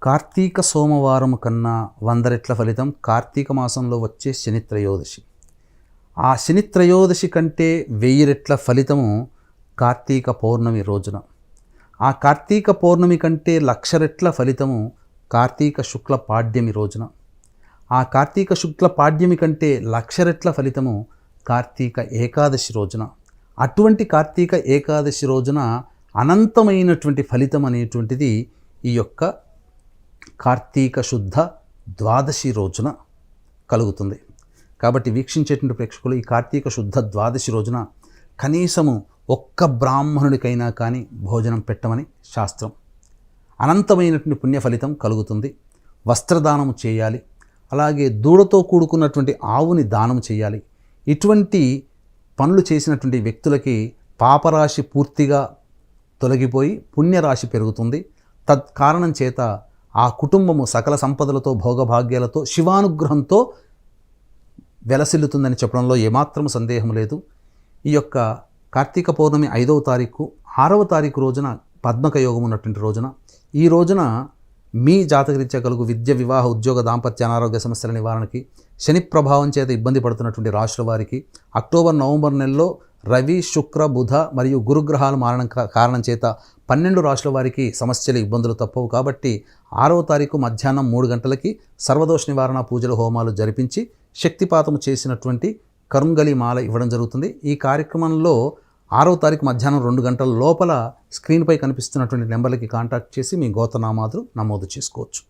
కార్తీక సోమవారం కన్నా 100 రెట్ల ఫలితం కార్తీక మాసంలో వచ్చే శని త్రయోదశి. ఆ శని త్రయోదశి కంటే 1000 రెట్ల ఫలితము కార్తీక పౌర్ణమి రోజున. ఆ కార్తీక పౌర్ణమి కంటే 1,00,000 రెట్ల ఫలితము కార్తీక శుక్ల పాడ్యమి రోజున. ఆ కార్తీక శుక్ల పాడ్యమి కంటే 1,00,000 రెట్ల ఫలితము కార్తీక ఏకాదశి రోజున. అటువంటి కార్తీక ఏకాదశి రోజున అనంతమైనటువంటి ఫలితం అనేటువంటిది ఈ యొక్క కార్తీక శుద్ధ ద్వాదశి రోజున కలుగుతుంది. కాబట్టి వీక్షించేటువంటి ప్రేక్షకులు ఈ కార్తీక శుద్ధ ద్వాదశి రోజున కనీసము ఒక్క బ్రాహ్మణుడికైనా కానీ భోజనం పెట్టమని శాస్త్రం. అనంతమైనటువంటి పుణ్య ఫలితం కలుగుతుంది. వస్త్రదానము చేయాలి, అలాగే దూడతో కూడుకున్నటువంటి ఆవుని దానం చేయాలి. ఇటువంటి పనులు చేసినటువంటి వ్యక్తులకి పాపరాశి పూర్తిగా తొలగిపోయి పుణ్యరాశి పెరుగుతుంది. తత్కారణం చేత ఆ కుటుంబము సకల సంపదలతో భోగభాగ్యాలతో శివానుగ్రహంతో వెలసిల్లుతుందని చెప్పడంలో ఏమాత్రం సందేహం లేదు. ఈ యొక్క కార్తీక పౌర్ణమి 5వ తారీఖు 6వ తారీఖు రోజున పద్మక యోగం ఉన్నటువంటి రోజున, ఈ రోజున మీ జాతకరీత్యా కలుగు విద్య, వివాహ, ఉద్యోగ, దాంపత్య, అనారోగ్య సమస్యల నివారణకి, శని ప్రభావం చేత ఇబ్బంది పడుతున్నటువంటి రాశుల వారికి, అక్టోబర్, నవంబర్ నెలలో రవి, శుక్ర, బుధ మరియు గురుగ్రహాలు మారడం కారణం చేత 12 రాశుల వారికి సమస్యలు, ఇబ్బందులు తప్పవు. కాబట్టి 6వ తారీఖు మధ్యాహ్నం 3 గంటలకి సర్వదోష నివారణ పూజలు, హోమాలు జరిపించి శక్తిపాతము చేసినటువంటి కరుంగలి మాల ఇవ్వడం జరుగుతుంది. ఈ కార్యక్రమంలో 6వ తారీఖు మధ్యాహ్నం 2 గంటల లోపల స్క్రీన్పై కనిపిస్తున్నటువంటి నెంబర్లకి కాంటాక్ట్ చేసి మీ గోత్రనామాదులు నమోదు చేసుకోవచ్చు.